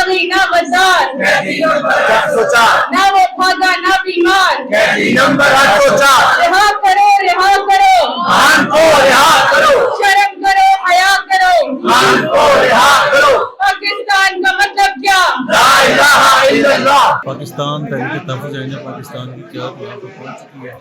बागी ना बजार, ना वो भागा ना बीमार, रिहा करो शर्म करो हया करो, पाकिस्तान का मतलब क्या? पाकिस्तान तहरीक तहफ़्फ़ुज़ ऐन पाकिस्तान की क़यादत यहाँ पर पहुँच चुकी है।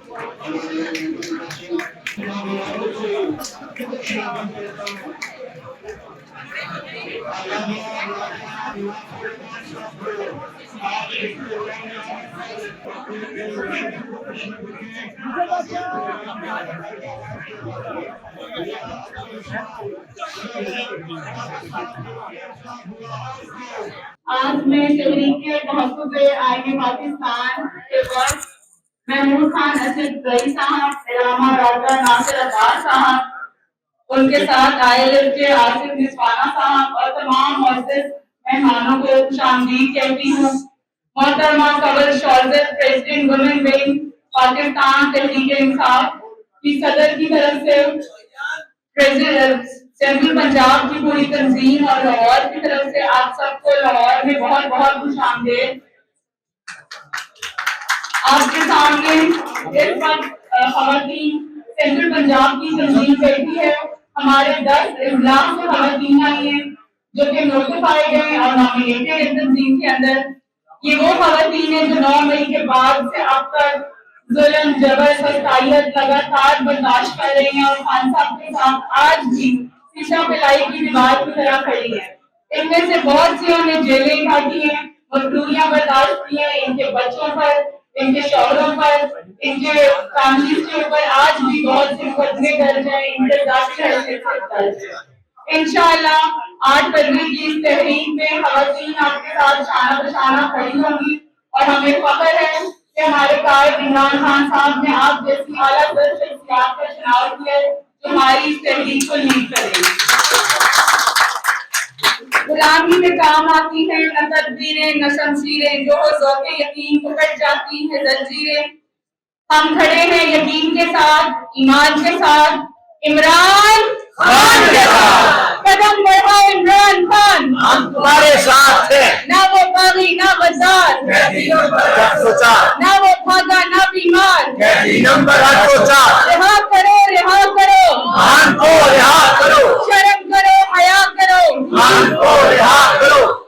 आज मैं तहरीक तहफ़्फ़ुज़ आईन पाकिस्तान के वक्त महमूद खान असद गई साहब, इलामा डॉक्टर नासिर अब्बास साहब, उनके साथ ILF के आसिफ निस्वाना साहब और तमाम मुअज़्ज़िज़ मेहमानों को खुशामदीद कहती हूँ। मोहतरमा कवल शौर्ज़त, president women wing Pakistan Tehreek Insaf की सदर की तरफ से सेंट्रल पंजाब की पूरी तंजीम और लाहौर की तरफ से आप सबको लाहौर में बहुत बहुत खुशामदीद। आपके सामने इस वक्त ख़वातीन सेंट्रल पंजाब की तंजीम बैठी है। हमारे 10 इजलास से ख़वातीन आई हैं जो कि नोटिफाई गए और नॉमिनेटेड है तंजीम के अंदर। ये वो ख़वातीन हैं जो 9 मई के बाद से अब तक जुल्म, जबर, सतायत लगातार बर्दाश्त कर रही हैं और खान साहब के साथ आज भी शीशा पिलाई की दीवार की तरह खड़ी है। इनमें से बहुत सी ने जेलें काटी हैं, मजदूरियां बर्दाश्त की हैं, इनके बच्चों पर, इनके शौहरों पर, इनके फैमिलीज के ऊपर आज भी बहुत से मुकदमे दर्ज हैं, इंशाअल्लाह 8 फरवरी की इस तहरीक में ख़वातीन आपके साथ शाना बशाना खड़ी होंगी और हमें फख्र है कि हमारे कायद इमरान खान साहब ने आप जैसी आला दर्ज शख्सियत का चुनाव किया जो हमारी इस तहरीक को लीड करेगी। गुलामी में काम आती है न तदबीरें न शमशीरें, जो हो ज़ौक़े यकीन को कट जाती है जंजीरें। हम खड़े हैं यकीन के साथ, ईमान के साथ, इमरान खान के साथ। कदम बढ़ाओ इमरान खान, हम तुम्हारे साथ हैं। ना वो बागी ना बजार, ना वो भागा ना बीमार, रिहा करो शर्म करो हया करो,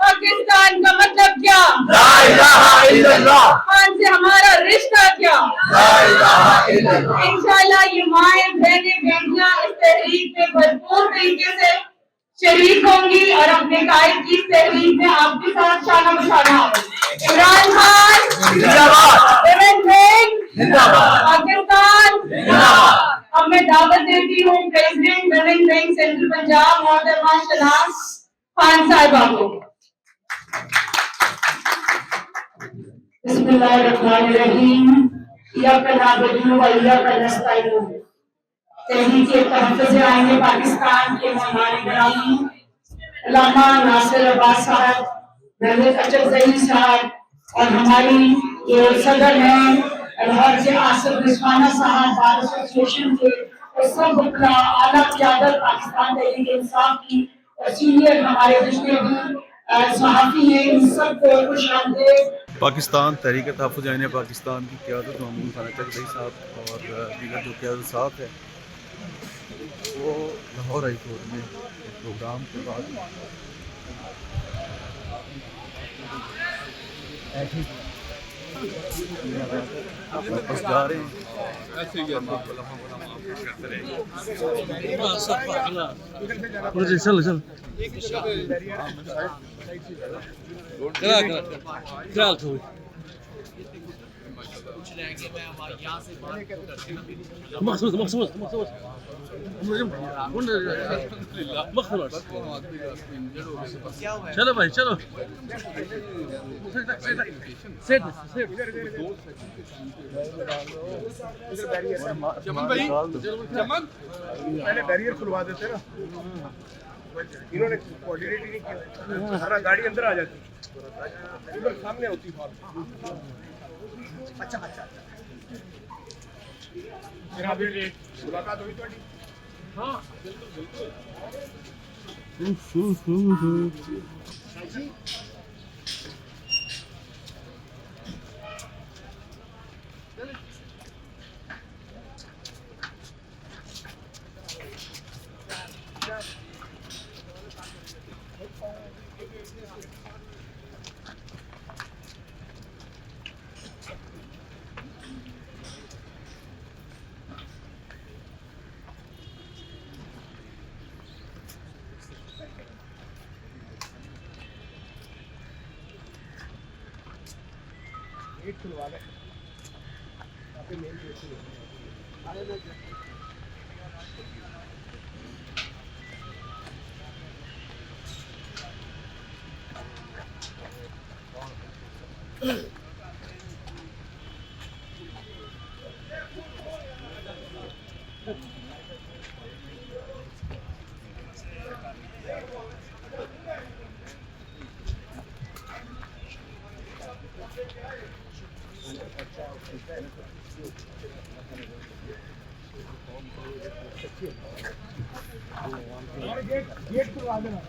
पाकिस्तान का मतलब क्या? खान से हमारा रिश्ता क्या? इंशाअल्लाह ये माएं, बहनें, बेटियां इस तहरीक में भरपूर तरीके से शरीक होंगी और अपने कायद की इस तहरीक में आपके साथ शाना बशाना होगी। इमरान खान जिंदाबाद, पाकिस्तान जिंदाबाद। अब मैं दावत देती हूँ president women wing central Punjab मोहतरमा शनाज खान साहिबा को। बिस्मिल्लाहिर्रहमानिर्रहीम, इय्याका नअबुदु व इय्याका नस्तईन। तहरीक तहफ़्फ़ुज़ ऐन पाकिस्तान के मेहमान गिरामी इलामा नासिर अब्बास साहब, महमूद अचकज़ई साहब और हमारी जो सदर हैं लाहौर से आसिफ निस्वाना साहब, बार एसोसिएशन के और सब आला क़यादत पाकिस्तान तहरीक इंसाफ की और सीनियर हमारे जितने भी सहाफ़ी हैं, इन सबको खुशामदीद। पाकिस्तान तहरीक तहफ़्फ़ुज़ ऐन पाकिस्तान की क़यादत महमूद खान अचकज़ई साहब और दीगर जो क़यादत साहब है वो लाहौर हाई कोर्ट में प्रोग्राम के बाद वापस जा रहे हैं। चलो भाई चलो चमन भाई, चमन पहले बैरियर खुलवा देते ना, इन्होंने कोऑर्डिनेट ही नहीं किया, सारा गाड़ी अंदर आ जाती, उधर सामने होती फॉर्म। अच्छा अच्छा अच्छा, मेरा भी मुलाकात हुई थोड़ी। हाँ बिल्कुल बिल्कुल। गेट खुलवा दे यहाँ पे मेन गेट खुलवा गेट खुलवा देना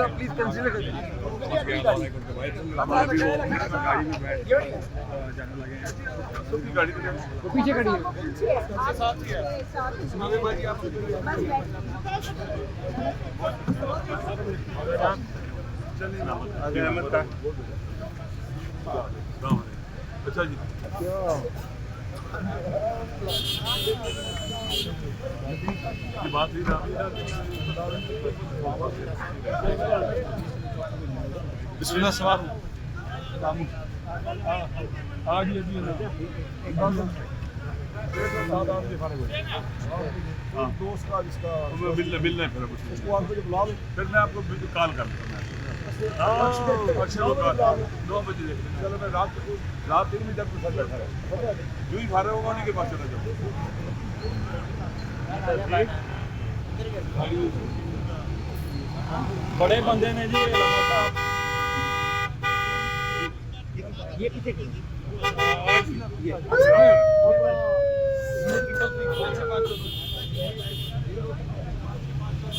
प्लीज कंसीडर करिए गाड़ी में बैठ जाने लगे सबकी गाड़ी तो पीछे खड़ी है साथ ही है चलिए आगे अहमद का अच्छा जी ये बात ही बिस्मिल्लाह सवाल आज ये भी दोस्त का जिसका मिलना है फिर उसको आपको जो बुला लो फिर मैं आपको कॉल कर दूँगा 9 बजे चलो मैं रात 3 बजे तक बैठा रहा जो ही फारे होगा उन्हीं के पास चला जाऊँ बड़े बंदे ने जी ये पीछे